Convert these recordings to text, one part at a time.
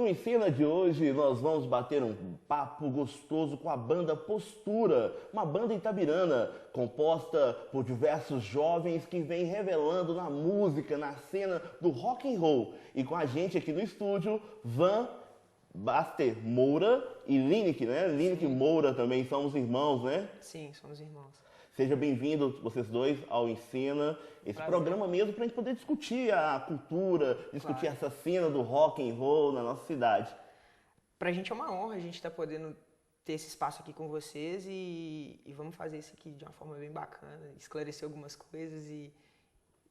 Em Cena de hoje nós vamos bater um papo gostoso com a banda Postura, uma banda itabirana composta por diversos jovens que vem revelando na música, na cena do rock and roll. E com a gente aqui no estúdio, Van Baster Moura e Lineker, né? Lineker e Moura também, somos irmãos, né? Sim, somos irmãos. Sejam bem-vindos, vocês dois, ao Em Cena, esse Prazer. programa mesmo para a gente poder discutir a cultura, discutir Claro. essa cena do rock and roll na nossa cidade. Pra gente é uma honra a gente estar podendo ter esse espaço aqui com vocês e vamos fazer isso aqui de uma forma bem bacana, esclarecer algumas coisas e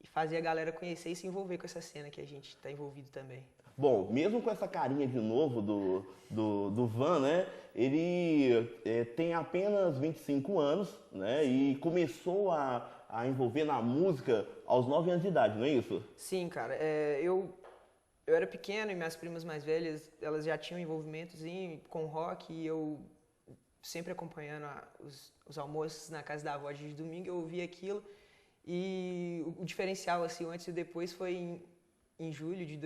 fazer a galera conhecer e se envolver com essa cena que a gente está envolvido também. Bom, mesmo com essa carinha de novo do Van, né? Ele tem apenas 25 anos, né? E começou a envolver na música aos 9 anos de idade, não é isso? Sim, cara, eu era pequeno e minhas primas mais velhas, elas já tinham envolvimentozinho com rock e eu sempre acompanhando os almoços na casa da avó de domingo, eu ouvia aquilo e o diferencial, assim, o antes e o depois foi em julho de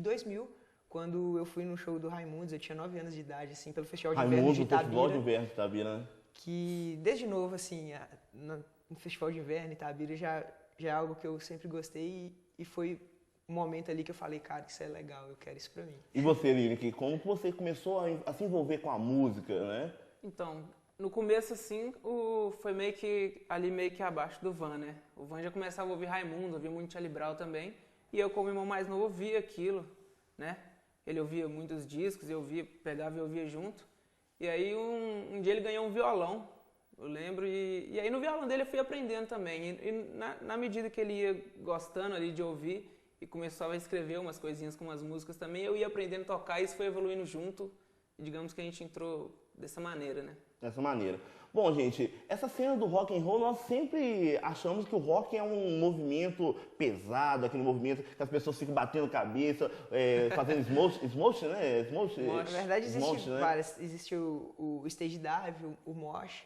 2000, quando eu fui no show do Raimundos, eu tinha 9 anos de idade, assim, pelo Festival de Inverno Raimundo, de o Festival de Itabira, Inverno de Itabira, né? que desde novo, assim, no Festival de Inverno em Itabira já é algo que eu sempre gostei e foi um momento ali que eu falei, cara, isso é legal, eu quero isso pra mim. E você, Lineker, como que você começou a se envolver com a música, né? Então, no começo, assim, foi meio que abaixo do Van, né? O Van já começava a ouvir Raimundo, ouvia muito Charlie Brown também. E eu, como irmão mais novo, ouvia aquilo, né? Ele ouvia muitos discos, eu pegava e ouvia junto. E aí, um dia ele ganhou um violão, eu lembro. E aí, no violão dele, eu fui aprendendo também. E na medida que ele ia gostando ali de ouvir e começava a escrever umas coisinhas com umas músicas também, eu ia aprendendo a tocar e isso foi evoluindo junto. E digamos que a gente entrou dessa maneira, né? Dessa maneira. Bom, gente, essa cena do rock and roll, nós sempre achamos que o rock é um movimento pesado, aquele movimento que as pessoas ficam batendo cabeça, fazendo smosh, né? Na verdade, existe smosh, né? várias. Existe o stage dive, o mosh.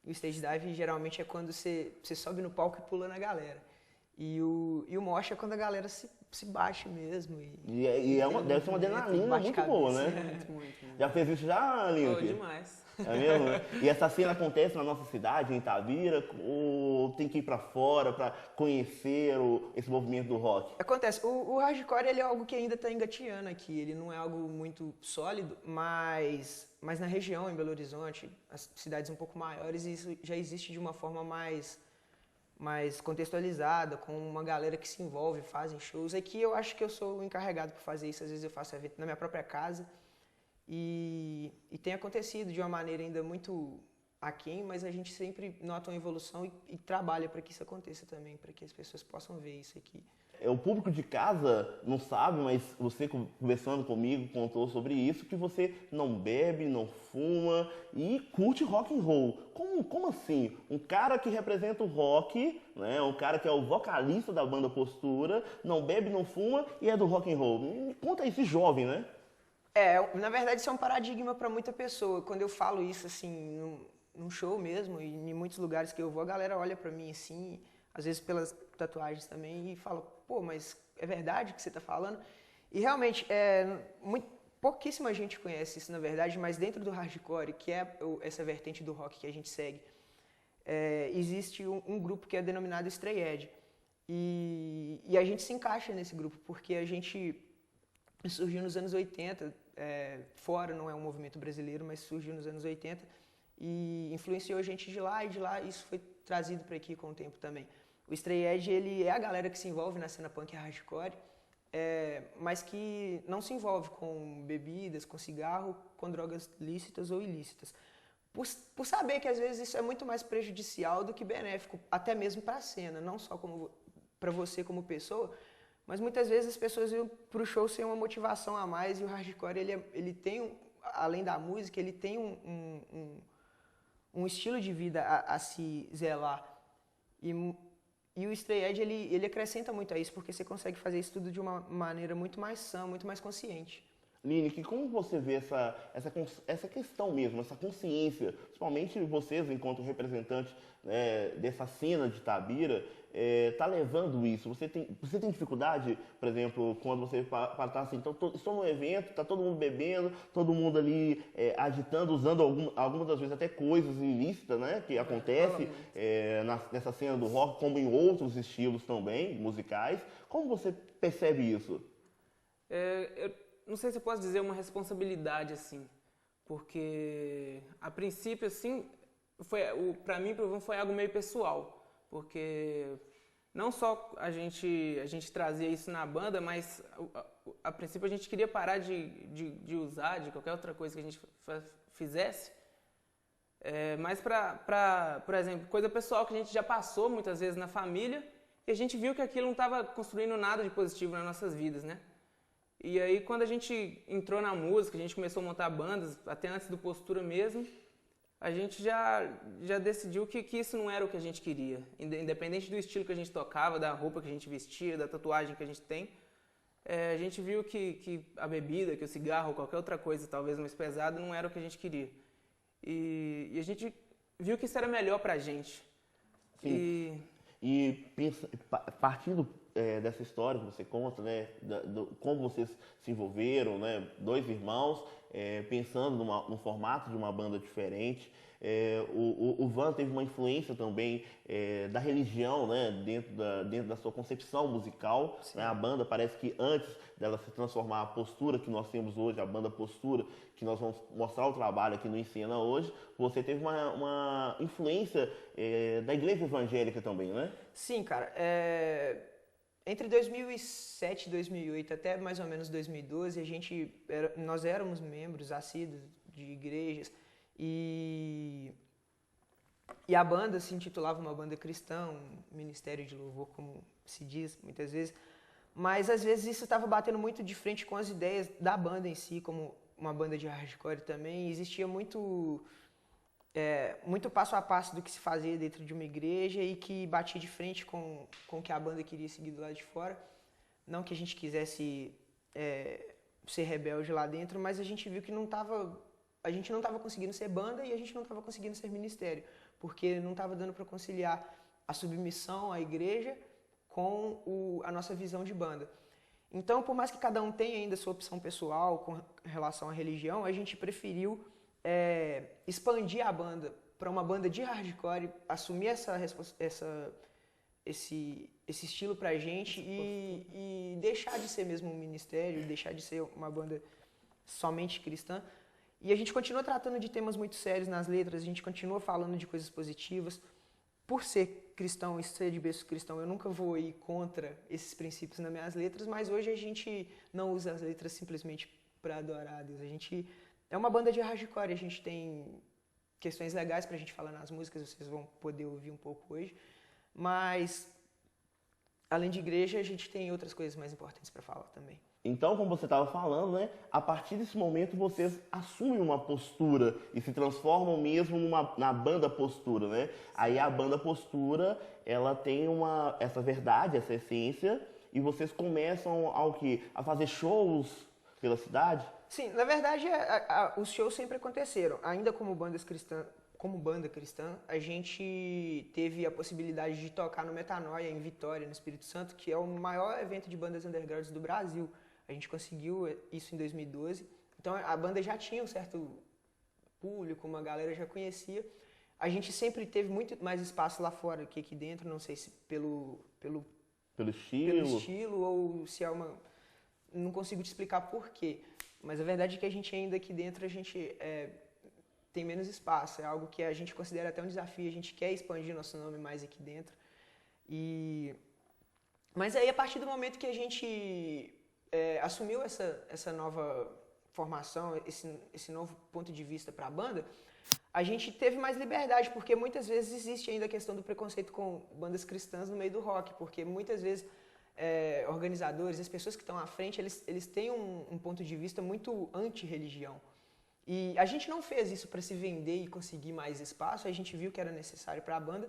O stage dive geralmente é quando você sobe no palco e pula na galera. E o mosh é quando a galera se bate mesmo. Deve ser uma adrenalina muito boa, né? Muito. Já fez isso já, Oh, Lineker? demais. É mesmo, né? E essa cena acontece na nossa cidade, em Itabira, ou tem que ir pra fora pra conhecer esse movimento do rock? Acontece, o hardcore ele é algo que ainda está engateando aqui, ele não é algo muito sólido, mas na região, em Belo Horizonte, as cidades um pouco maiores, isso já existe de uma forma mais contextualizada, com uma galera que se envolve, fazem shows. Aqui eu acho que eu sou o encarregado por fazer isso, às vezes eu faço evento na minha própria casa e tem acontecido de uma maneira ainda muito aquém, mas a gente sempre nota uma evolução e trabalha para que isso aconteça também, para que as pessoas possam ver isso aqui. O público de casa não sabe, mas você conversando comigo contou sobre isso, que você não bebe, não fuma e curte rock and roll. Como assim? Um cara que representa o rock, né? Um cara que é o vocalista da banda Postura, não bebe, não fuma e é do rock and roll. Me conta isso, jovem, né? Na verdade isso é um paradigma para muita pessoa. Quando eu falo isso assim, num show mesmo, e em muitos lugares que eu vou, a galera olha para mim assim, às vezes pelas tatuagens também, e fala, pô, mas é verdade o que você está falando? E realmente, pouquíssima gente conhece isso, na verdade, mas dentro do hardcore, que é essa vertente do rock que a gente segue, existe um grupo que é denominado Stray Edge. E a gente se encaixa nesse grupo, porque a gente surgiu nos anos 80, fora, não é um movimento brasileiro, mas surgiu nos anos 80, e influenciou a gente de lá, e isso foi trazido para aqui com o tempo também. O Stray Edge, ele é a galera que se envolve na cena punk e hardcore, mas que não se envolve com bebidas, com cigarro, com drogas lícitas ou ilícitas. Por saber que às vezes isso é muito mais prejudicial do que benéfico, até mesmo para a cena, não só para você como pessoa, mas muitas vezes as pessoas iam para o show sem uma motivação a mais, e o hardcore, ele tem, além da música, ele tem um estilo de vida a se zelar. E o Stray Edge, ele acrescenta muito a isso, porque você consegue fazer isso tudo de uma maneira muito mais sã, muito mais consciente. Lineker, como você vê essa questão mesmo, essa consciência, principalmente vocês, enquanto representantes, né, dessa cena de Itabira, tá levando isso? Você tem dificuldade, por exemplo, quando você está assim, então, estou num evento, está todo mundo bebendo, todo mundo ali agitando, usando algumas das vezes até coisas ilícitas, né, que acontece nessa cena do rock, como em outros estilos também, musicais. Como você percebe isso? Eu não sei se eu posso dizer uma responsabilidade, assim, porque a princípio, assim, pra mim, foi algo meio pessoal, porque não só a gente trazia isso na banda, mas a princípio a gente queria parar de usar, de qualquer outra coisa que a gente fizesse, mas por exemplo, coisa pessoal que a gente já passou muitas vezes na família, e a gente viu que aquilo não estava construindo nada de positivo nas nossas vidas, né? E aí, quando a gente entrou na música, a gente começou a montar bandas, até antes do Postura mesmo, a gente já decidiu que isso não era o que a gente queria. Independente do estilo que a gente tocava, da roupa que a gente vestia, da tatuagem que a gente tem, a gente viu que a bebida, que o cigarro, qualquer outra coisa, talvez mais pesada, não era o que a gente queria. E a gente viu que isso era melhor pra gente. Sim. E partindo dessa história que você conta, né, como vocês se envolveram, né, dois irmãos, pensando no formato de uma banda diferente, o Van teve uma influência também da religião, né, dentro da sua concepção musical, né, a banda parece que antes dela se transformar a postura que nós temos hoje, a banda Postura, que nós vamos mostrar o trabalho aqui no Encena hoje, você teve uma influência da igreja evangélica também, né? Sim, cara. Entre 2007 e 2008 até mais ou menos 2012, nós éramos membros assíduos de igrejas e a banda se intitulava uma banda cristã, um ministério de louvor, como se diz muitas vezes, mas às vezes isso estava batendo muito de frente com as ideias da banda em si, como uma banda de hardcore também. Existia muito passo a passo do que se fazia dentro de uma igreja e que batia de frente com o que a banda queria seguir do lado de fora. Não que a gente quisesse ser rebelde lá dentro, mas a gente viu que a gente não estava conseguindo ser banda e a gente não estava conseguindo ser ministério, porque não estava dando para conciliar a submissão à igreja com a nossa visão de banda. Então, por mais que cada um tenha ainda sua opção pessoal com relação à religião, a gente preferiu expandir a banda para uma banda de hardcore, assumir esse estilo pra gente e deixar de ser mesmo um ministério, deixar de ser uma banda somente cristã. E a gente continua tratando de temas muito sérios nas letras, a gente continua falando de coisas positivas. Por ser cristão e ser de berço cristão, eu nunca vou ir contra esses princípios nas minhas letras, mas hoje a gente não usa as letras simplesmente para adorar a Deus. A gente é uma banda de hardcore, a gente tem questões legais pra gente falar nas músicas, vocês vão poder ouvir um pouco hoje, mas além de igreja, a gente tem outras coisas mais importantes para falar também. Então, como você estava falando, né, a partir desse momento vocês assumem uma postura e se transformam mesmo na banda Postura, né? Aí a banda Postura, ela tem essa verdade, essa essência, e vocês começam a fazer shows pela cidade? Sim, na verdade, os shows sempre aconteceram. Ainda como banda cristã, a gente teve a possibilidade de tocar no Metanoia, em Vitória, no Espírito Santo, que é o maior evento de bandas undergrounds do Brasil. A gente conseguiu isso em 2012. Então, a banda já tinha um certo público, uma galera já conhecia. A gente sempre teve muito mais espaço lá fora que aqui dentro, não sei se pelo estilo ou se é uma... Não consigo te explicar por quê. Mas a verdade é que a gente ainda aqui dentro, a gente tem menos espaço. É algo que a gente considera até um desafio. A gente quer expandir nosso nome mais aqui dentro. Mas aí, a partir do momento que a gente assumiu essa nova formação, esse novo ponto de vista para a banda, a gente teve mais liberdade, porque muitas vezes existe ainda a questão do preconceito com bandas cristãs no meio do rock, porque muitas vezes organizadores, as pessoas que estão à frente, eles têm um ponto de vista muito anti-religião. E a gente não fez isso para se vender e conseguir mais espaço, a gente viu que era necessário para a banda.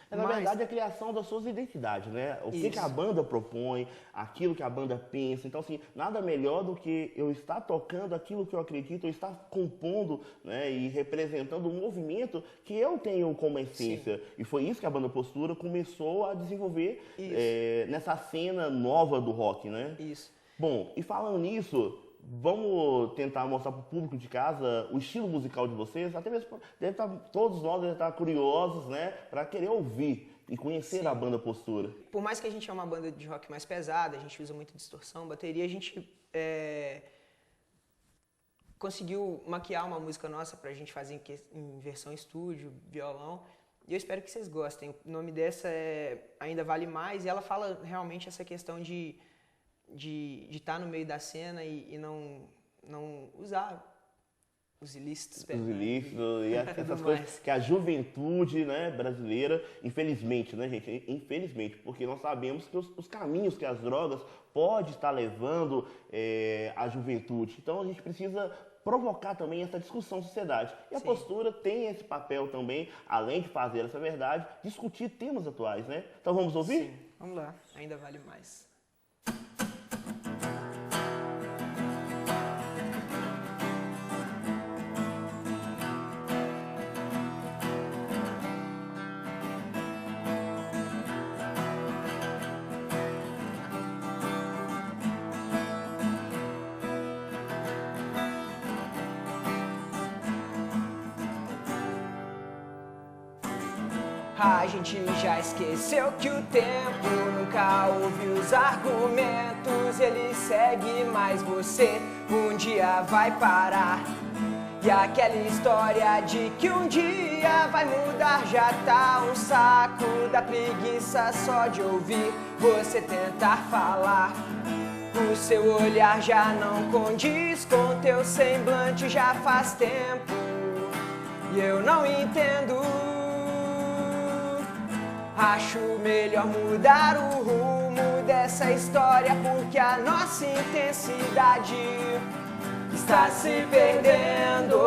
É, na verdade, a criação das suas identidades, né? O que a banda propõe, aquilo que a banda pensa. Então, assim, nada melhor do que eu estar tocando aquilo que eu acredito, eu estar compondo, né, e representando um movimento que eu tenho como essência. Sim. E foi isso que a banda Postura começou a desenvolver nessa cena nova do rock, né? Isso. Bom, e falando nisso, vamos tentar mostrar para o público de casa o estilo musical de vocês. Até mesmo todos nós devem estar curiosos, né, para querer ouvir e conhecer a banda Postura. Por mais que a gente é uma banda de rock mais pesada, a gente usa muita distorção, bateria, a gente conseguiu maquiar uma música nossa pra gente fazer em versão estúdio, violão. E eu espero que vocês gostem. O nome dessa é Ainda Vale Mais, e ela fala realmente essa questão de estar no meio da cena e não usar os ilícitos. Os ilícitos e essas coisas que a juventude, né, brasileira, infelizmente, né, gente? Infelizmente, porque nós sabemos que os caminhos que as drogas podem estar levando a juventude. Então a gente precisa provocar também essa discussão na sociedade. E a Postura tem esse papel também, além de fazer essa verdade, discutir temas atuais, né? Então vamos ouvir? Sim, vamos lá. Ainda Vale Mais. A gente já esqueceu que o tempo nunca ouve os argumentos. Ele segue, mas você um dia vai parar. E aquela história de que um dia vai mudar já tá um saco. Da preguiça só de ouvir você tentar falar. O seu olhar já não condiz com teu semblante já faz tempo. E eu não entendo. Acho melhor mudar o rumo dessa história, porque a nossa intensidade está se perdendo.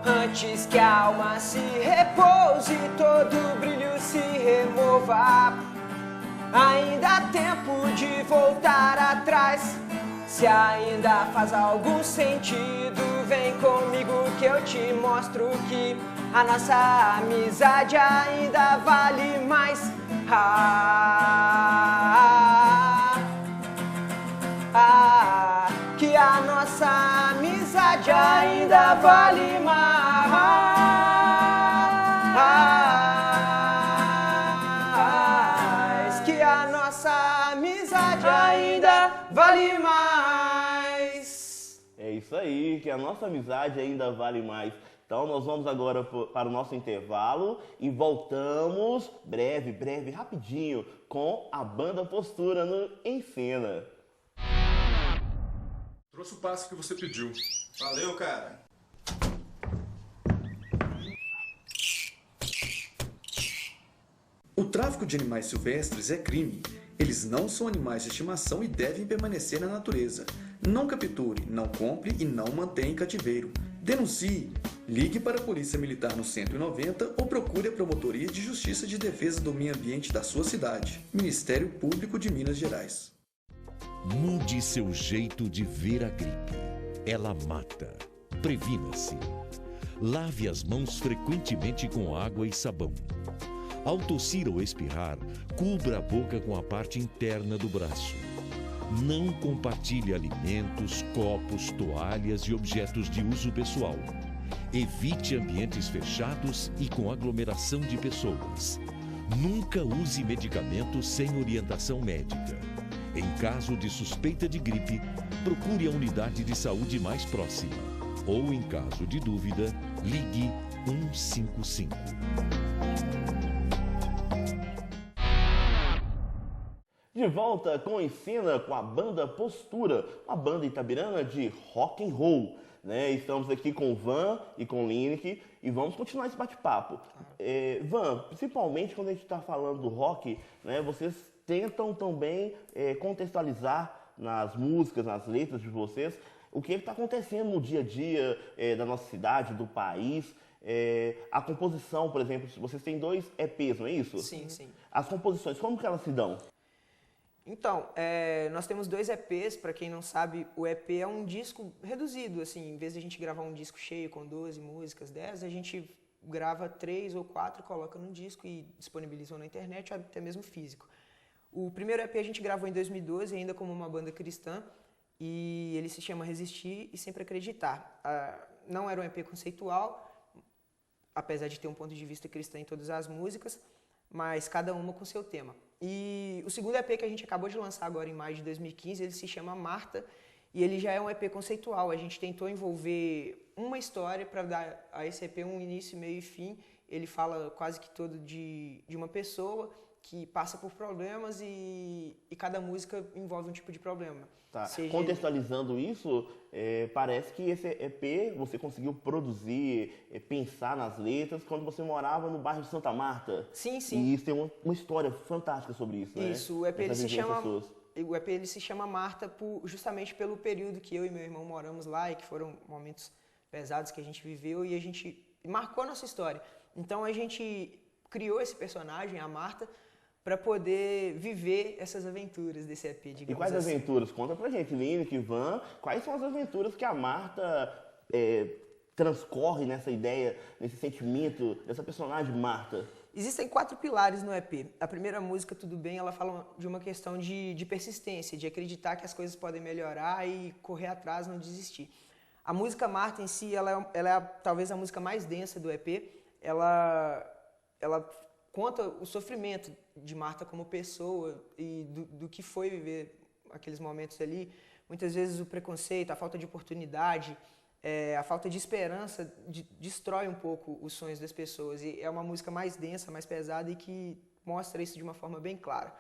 Antes que a alma se repouse, todo brilho se remova. Ainda há tempo de voltar atrás. Se ainda faz algum sentido, vem comigo que eu te mostro que a nossa amizade ainda vale mais. Que a nossa amizade ainda vale mais. Que a nossa amizade ainda vale mais. É isso aí, que a nossa amizade ainda vale mais. Então nós vamos agora para o nosso intervalo e voltamos breve, rapidinho, com a banda Postura em cena. Trouxe o passe que você pediu. Valeu, cara. O tráfico de animais silvestres é crime. Eles não são animais de estimação e devem permanecer na natureza. Não capture, não compre e não mantenha em cativeiro. Denuncie. Ligue para a Polícia Militar no 190 ou procure a Promotoria de Justiça de Defesa do Meio Ambiente da sua cidade. Ministério Público de Minas Gerais. Mude seu jeito de ver a gripe. Ela mata. Previna-se. Lave as mãos frequentemente com água e sabão. Ao tossir ou espirrar, cubra a boca com a parte interna do braço. Não compartilhe alimentos, copos, toalhas e objetos de uso pessoal. Evite ambientes fechados e com aglomeração de pessoas. Nunca use medicamentos sem orientação médica. Em caso de suspeita de gripe, procure a unidade de saúde mais próxima. Ou, em caso de dúvida, ligue 155. De volta com Ensina com a banda Postura, uma banda itabirana de rock and roll. Né? Estamos aqui com o Van e com o Lineker e vamos continuar esse bate-papo. Van, principalmente quando a gente está falando do rock, né, vocês tentam também contextualizar nas músicas, nas letras de vocês, o que está acontecendo no dia a dia da nossa cidade, do país. A composição, por exemplo, vocês têm 2 EPs, não é isso? Sim, sim. As composições, como que elas se dão? Então, nós temos 2 EPs, para quem não sabe, o EP é um disco reduzido, assim, em vez de a gente gravar um disco cheio com 12 músicas, 10, a gente grava 3 ou 4, coloca no disco e disponibiliza na internet, ou até mesmo físico. O primeiro EP a gente gravou em 2012, ainda como uma banda cristã, e ele se chama Resistir e Sempre Acreditar. Não era um EP conceitual, apesar de ter um ponto de vista cristão em todas as músicas, mas cada uma com seu tema. E o segundo EP que a gente acabou de lançar agora em maio de 2015, ele se chama Marta, e ele já é um EP conceitual. A gente tentou envolver uma história para dar a esse EP um início, meio e fim. Ele fala quase que todo de uma pessoa que passa por problemas e cada música envolve um tipo de problema. Tá. Contextualizando isso, parece que esse EP você conseguiu produzir, pensar nas letras quando você morava no bairro de Santa Marta. Sim, sim. E isso tem uma história fantástica sobre isso, né? Isso, o EP ele se chama Marta justamente pelo período que eu e meu irmão moramos lá e que foram momentos pesados que a gente viveu e a gente marcou a nossa história. Então a gente criou esse personagem, a Marta, para poder viver essas aventuras desse EP, digamos assim. E quais aventuras? Conta pra gente, Lineker, Van, quais são as aventuras que a Marta transcorre nessa ideia, nesse sentimento, dessa personagem Marta? Existem 4 pilares no EP. A primeira música, Tudo Bem, ela fala de uma questão de persistência, de acreditar que as coisas podem melhorar e correr atrás, não desistir. A música Marta em si, ela é talvez a música mais densa do EP. Ela conta o sofrimento de Marta como pessoa e do que foi viver aqueles momentos ali. Muitas vezes o preconceito, a falta de oportunidade, a falta de esperança destrói um pouco os sonhos das pessoas. E é uma música mais densa, mais pesada e que mostra isso de uma forma bem clara.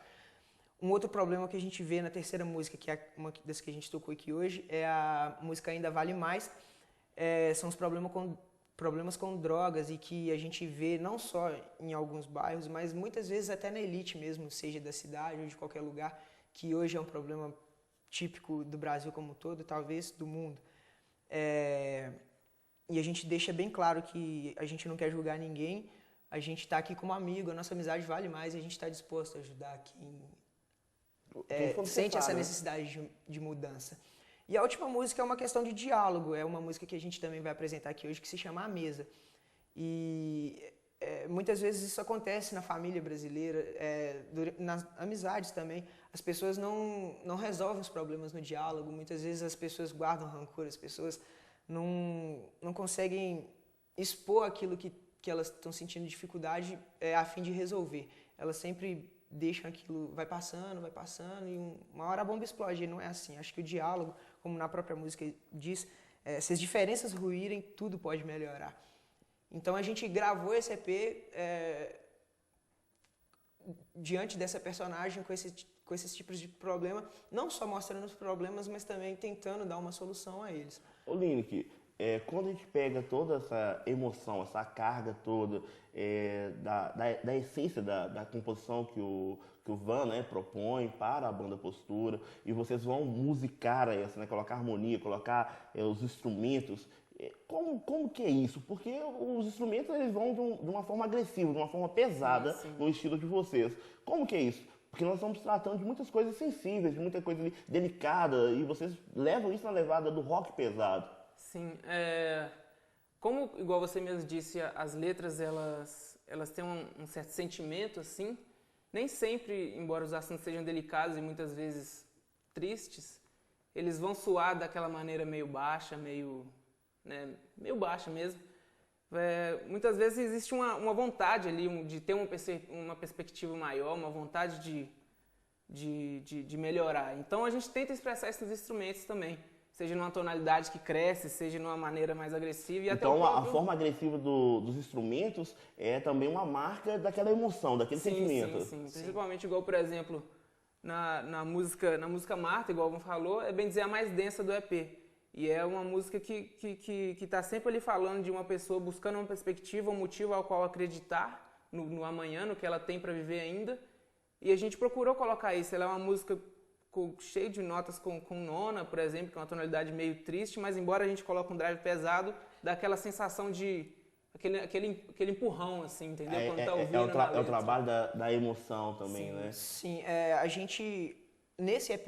Um outro problema que a gente vê na terceira música, que é uma das que a gente tocou aqui hoje, é a música Ainda Vale Mais. São os problemas com drogas e que a gente vê não só em alguns bairros, mas muitas vezes até na elite mesmo, seja da cidade ou de qualquer lugar, que hoje é um problema típico do Brasil como um todo, talvez do mundo. E a gente deixa bem claro que a gente não quer julgar ninguém, a gente está aqui como amigo, a nossa amizade vale mais e a gente está disposto a ajudar quem sente essa necessidade de mudança. E a última música é uma questão de diálogo, é uma música que a gente também vai apresentar aqui hoje, que se chama A Mesa. E muitas vezes isso acontece na família brasileira, nas amizades também. As pessoas não resolvem os problemas no diálogo, muitas vezes as pessoas guardam rancor, as pessoas não conseguem expor aquilo que elas estão sentindo dificuldade a fim de resolver. Elas sempre deixam aquilo, vai passando e uma hora a bomba explode. E não é assim. Acho que o diálogo, como na própria música diz, se as diferenças ruírem, tudo pode melhorar. Então a gente gravou esse EP diante dessa personagem com esses tipos de problema, não só mostrando os problemas, mas também tentando dar uma solução a eles. Ô Lineker, quando a gente pega toda essa emoção, essa carga toda da essência da composição que o Van, né, propõe para a banda Postura, e vocês vão musicar essa, né, colocar harmonia, colocar os instrumentos, como que é isso? Porque os instrumentos eles vão de uma forma agressiva, de uma forma pesada, no estilo de vocês. Como que é isso? Porque nós estamos tratando de muitas coisas sensíveis, de muita coisa delicada, e vocês levam isso na levada do rock pesado. Sim, como, igual você mesmo disse, as letras, elas têm um certo sentimento, assim, nem sempre, embora os assuntos sejam delicados e muitas vezes tristes, eles vão soar daquela maneira meio baixa, meio baixa mesmo. Muitas vezes existe uma vontade ali de ter uma perspectiva maior, uma vontade de melhorar. Então a gente tenta expressar isso nos instrumentos também, seja numa tonalidade que cresce, seja numa maneira mais agressiva. E então até a forma agressiva dos instrumentos é também uma marca daquela emoção, daquele sentimento. Sim. Principalmente igual, por exemplo, na música Marta, igual o Van falou, é bem dizer a mais densa do EP. E é uma música que está sempre ali falando de uma pessoa buscando uma perspectiva, um motivo ao qual acreditar no amanhã, no que ela tem para viver ainda. E a gente procurou colocar isso. Ela é uma música cheia de notas com nona, por exemplo, que é uma tonalidade meio triste, mas embora a gente coloque um drive pesado, dá aquela sensação de aquele empurrão, assim, entendeu? Quando tá ouvindo é o trabalho da emoção também, sim, né? Sim, a gente, nesse EP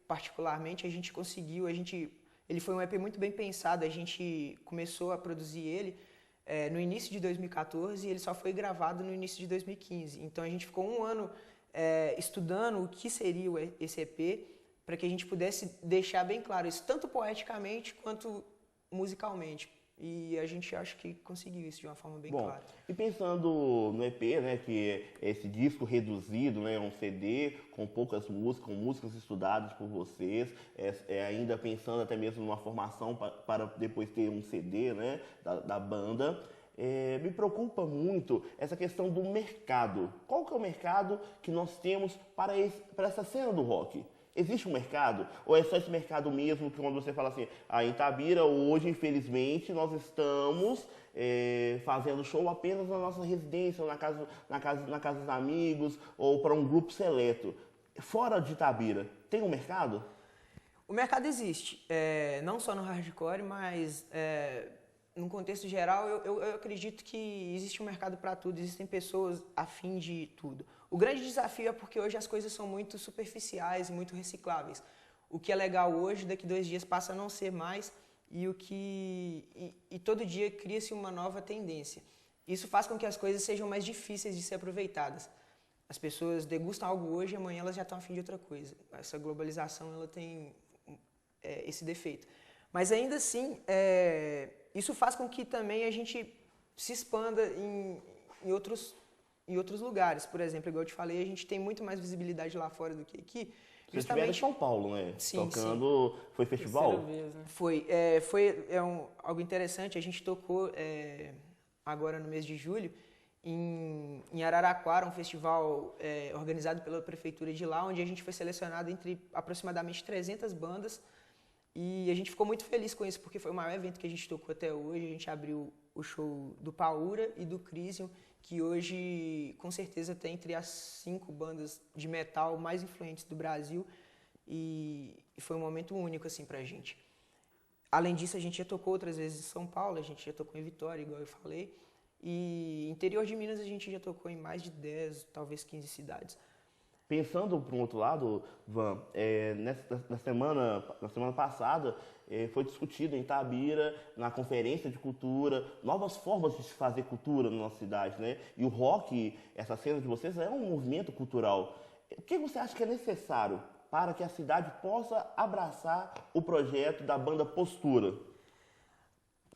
particularmente, a gente conseguiu, ele foi um EP muito bem pensado, a gente começou a produzir ele no início de 2014 e ele só foi gravado no início de 2015. Então a gente ficou um ano estudando o que seria esse EP para que a gente pudesse deixar bem claro isso, tanto poeticamente quanto musicalmente. E a gente acha que conseguiu isso de uma forma bem clara. E pensando no EP, né, que é esse disco reduzido, né, um CD com poucas músicas, com músicas estudadas por vocês, ainda pensando até mesmo numa formação para depois ter um CD, né, da banda, me preocupa muito essa questão do mercado. Qual que é o mercado que nós temos para essa cena do rock? Existe um mercado? Ou é só esse mercado mesmo que quando você fala assim, em Itabira hoje, infelizmente, nós estamos fazendo show apenas na nossa residência, na casa dos amigos ou para um grupo seleto. Fora de Itabira, tem um mercado? O mercado existe, não só no hardcore, mas num contexto geral, eu acredito que existe um mercado para tudo, existem pessoas a fim de tudo. O grande desafio é porque hoje as coisas são muito superficiais e muito recicláveis. O que é legal hoje, daqui 2 dias passa a não ser mais e todo dia cria-se uma nova tendência. Isso faz com que as coisas sejam mais difíceis de ser aproveitadas. As pessoas degustam algo hoje e amanhã elas já estão a fim de outra coisa. Essa globalização ela tem esse defeito. Mas ainda assim, isso faz com que também a gente se expanda em outros lugares. Por exemplo, igual eu te falei, a gente tem muito mais visibilidade lá fora do que aqui. Vocês estiveram em São Paulo, né? Sim, tocando, sim. Foi festival? Terceira vez, né? Foi algo interessante. A gente tocou agora no mês de julho em Araraquara, um festival organizado pela prefeitura de lá, onde a gente foi selecionado entre aproximadamente 300 bandas. E a gente ficou muito feliz com isso, porque foi o maior evento que a gente tocou até hoje. A gente abriu o show do Paura e do Crisium, que hoje, com certeza, está entre as 5 bandas de metal mais influentes do Brasil. E foi um momento único, assim, pra gente. Além disso, a gente já tocou outras vezes em São Paulo, a gente já tocou em Vitória, igual eu falei. E interior de Minas, a gente já tocou em mais de 10, talvez 15 cidades. Pensando para um outro lado, Van, na semana passada foi discutido em Itabira, na Conferência de Cultura, novas formas de se fazer cultura na nossa cidade, né? E o rock, essa cena de vocês, é um movimento cultural. O que você acha que é necessário para que a cidade possa abraçar o projeto da banda Postura?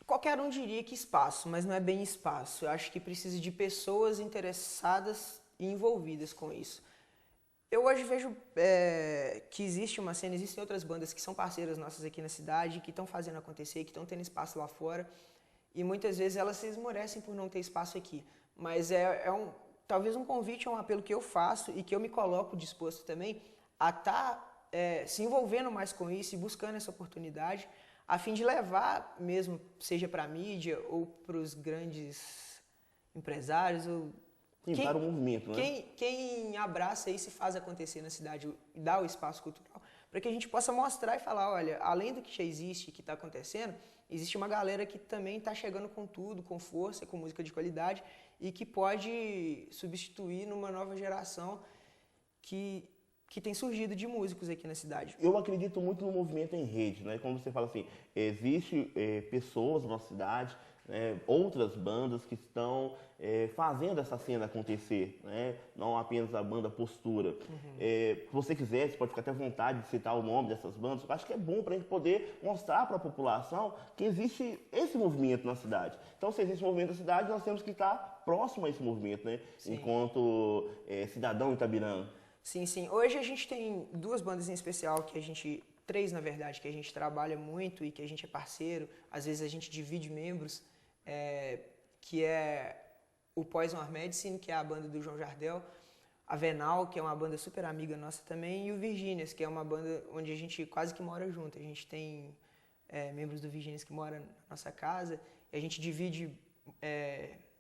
Qualquer um diria que espaço, mas não é bem espaço. Eu acho que precisa de pessoas interessadas e envolvidas com isso. Eu hoje vejo que existe uma cena, existem outras bandas que são parceiras nossas aqui na cidade, que estão fazendo acontecer, que estão tendo espaço lá fora, e muitas vezes elas se esmorecem por não ter espaço aqui. Mas talvez um convite, um apelo que eu faço e que eu me coloco disposto também a estar se envolvendo mais com isso e buscando essa oportunidade, a fim de levar mesmo, seja para a mídia ou para os grandes empresários, para o movimento, né? Quem abraça isso e faz acontecer na cidade e dá o espaço cultural, para que a gente possa mostrar e falar, olha, além do que já existe e que está acontecendo, existe uma galera que também está chegando com tudo, com força, com música de qualidade e que pode substituir numa nova geração que tem surgido de músicos aqui na cidade. Eu acredito muito no movimento em rede, né? Como você fala assim, existe pessoas na nossa cidade, outras bandas que estão fazendo essa cena acontecer, né? Não apenas a banda Postura. Uhum. Se você quiser, você pode ficar até à vontade de citar o nome dessas bandas. Eu acho que é bom para a gente poder mostrar para a população que existe esse movimento na cidade. Então, se existe um movimento na cidade, nós temos que estar próximo a esse movimento, né? Sim. Enquanto cidadão itabirano. Sim, sim. Hoje a gente tem 2 bandas em especial que a gente... 3, na verdade, que a gente trabalha muito e que a gente é parceiro. Às vezes a gente divide membros, que é o Poison Or Medicine, que é a banda do João Jardel, a Venal, que é uma banda super amiga nossa também, e o Virgínias, que é uma banda onde a gente quase que mora junto. A gente tem membros do Virgínias que moram na nossa casa, e a gente divide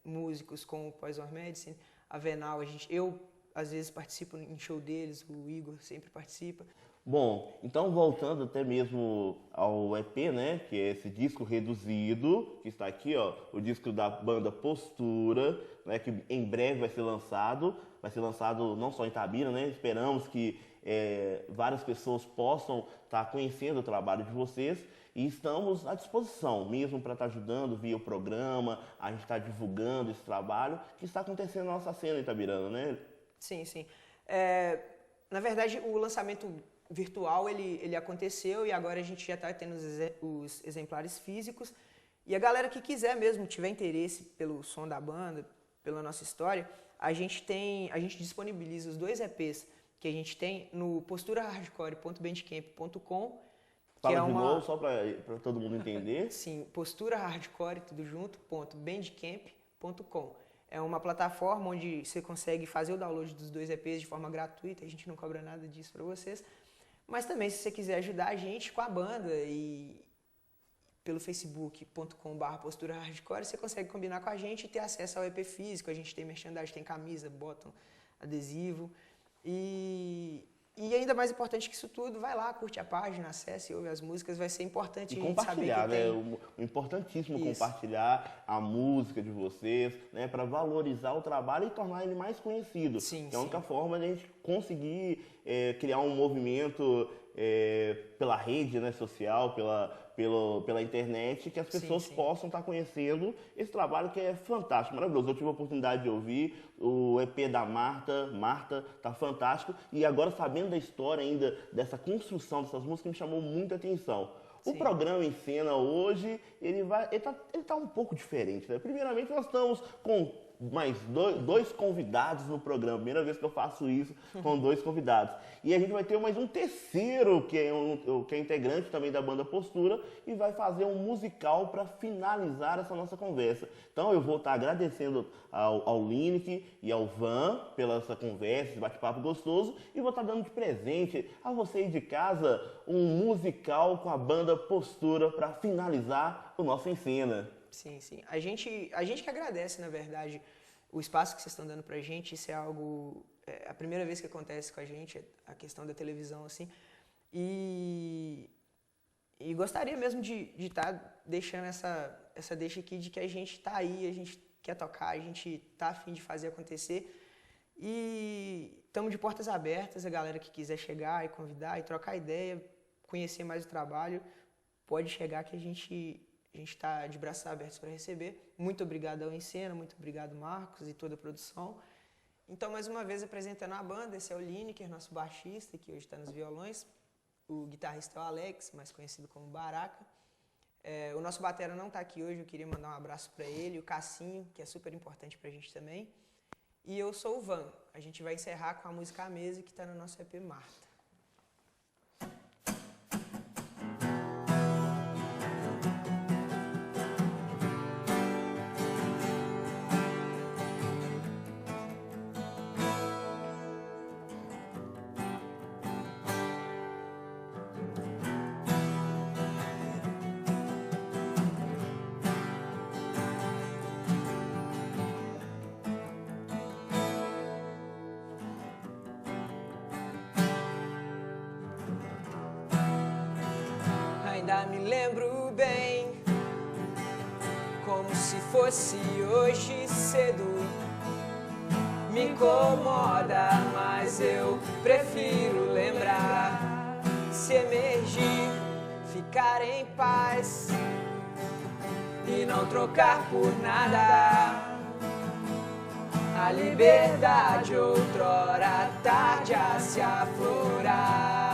músicos com o Poison Or Medicine. A Venal, eu às vezes participo em show deles, o Igor sempre participa. Bom, então voltando até mesmo ao EP, né, que é esse disco reduzido, que está aqui, ó, o disco da banda Postura, né, que em breve vai ser lançado não só em Itabira, né, esperamos que várias pessoas possam estar conhecendo o trabalho de vocês e estamos à disposição mesmo para estar ajudando via o programa, a gente está divulgando esse trabalho que está acontecendo na nossa cena itabirana, né? Sim, sim. Na verdade, o lançamento virtual ele aconteceu e agora a gente já está tendo os exemplares físicos. E a galera que quiser mesmo, tiver interesse pelo som da banda, pela nossa história, a gente disponibiliza os 2 EPs que a gente tem no posturahardcore.bandcamp.com. Fala de novo, só para todo mundo entender. Sim, posturahardcore, tudo junto, .bandcamp.com. É uma plataforma onde você consegue fazer o download dos 2 EPs de forma gratuita, a gente não cobra nada disso para vocês. Mas também, se você quiser ajudar a gente com a banda e pelo facebook.com/postura hardcore, você consegue combinar com a gente e ter acesso ao EP físico. A gente tem merchandising, tem camisa, bottom, adesivo. E ainda mais importante que isso tudo, vai lá, curte a página, acesse, ouve as músicas, vai ser importante E a gente saber que compartilhar, né? tem... O importantíssimo Isso. compartilhar a música de vocês, né? Para valorizar o trabalho e tornar ele mais conhecido. Sim, que é a única sim. forma de a gente conseguir criar um movimento pela rede, né, social, pela internet, que as pessoas sim. possam estar conhecendo esse trabalho que é fantástico, maravilhoso. Eu tive a oportunidade de ouvir o EP da Marta, tá fantástico. E agora, sabendo da história ainda, dessa construção dessas músicas, me chamou muita atenção. O Sim. programa em cena hoje, ele tá um pouco diferente, né? Primeiramente, nós estamos com mais dois convidados no programa. Primeira vez que eu faço isso com 2 convidados. E a gente vai ter mais um terceiro, que é integrante também da banda Postura, e vai fazer um musical para finalizar essa nossa conversa. Então eu vou estar agradecendo ao Lineker e ao Van pela essa conversa, esse bate-papo gostoso, e vou estar dando de presente a você aí de casa um musical com a banda Postura para finalizar o nosso Em Cena. Sim, sim. A gente que agradece, na verdade, o espaço que vocês estão dando pra gente. Isso é algo... É a primeira vez que acontece com a gente, a questão da televisão, assim. E gostaria mesmo de estar deixando essa deixa aqui de que a gente tá aí, a gente quer tocar, a gente tá a fim de fazer acontecer. E estamos de portas abertas, a galera que quiser chegar e convidar e trocar ideia, conhecer mais o trabalho, pode chegar que a gente está de braços abertos para receber. Muito obrigado ao Em Cena, muito obrigado Marcos e toda a produção. Então, mais uma vez, apresentando a banda, esse é o Lineker, nosso baixista, que hoje está nos violões. O guitarrista é o Alex, mais conhecido como Baraka. O nosso batera não está aqui hoje, eu queria mandar um abraço para ele. O Cassinho, que é super importante para a gente também. E eu sou o Van. A gente vai encerrar com a música A Mesa, que está no nosso EP Marta. Ainda me lembro bem, como se fosse hoje cedo. Me incomoda, mas eu prefiro lembrar. Se emergir, ficar em paz e não trocar por nada. A liberdade outrora tarde a se aflorar.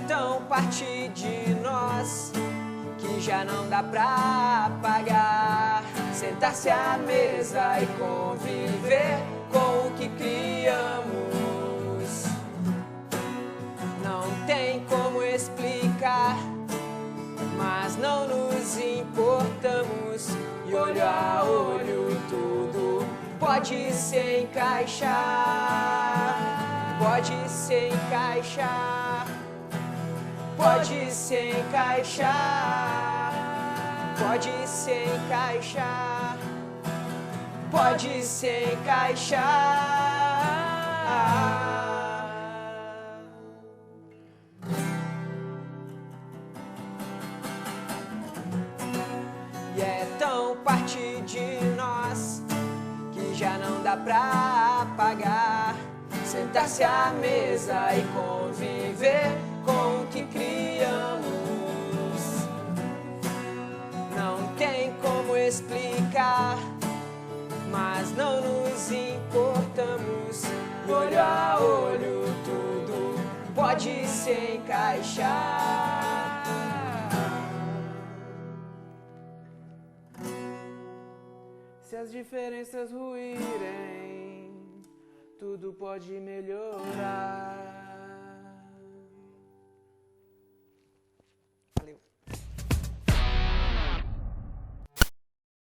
tão parte de nós que já não dá pra apagar. Sentar-se à mesa e conviver com o que criamos. Não tem como explicar, mas não nos importamos. E olho a olho tudo pode se encaixar. Pode se encaixar. Pode se encaixar. Pode se encaixar. Pode se encaixar. E é tão parte de nós que já não dá pra apagar. Sentar-se à mesa e conviver com o que criamos. Não tem como explicar, mas não nos importamos. Olho a olho tudo pode se encaixar. Se as diferenças ruírem, tudo pode melhorar. Valeu.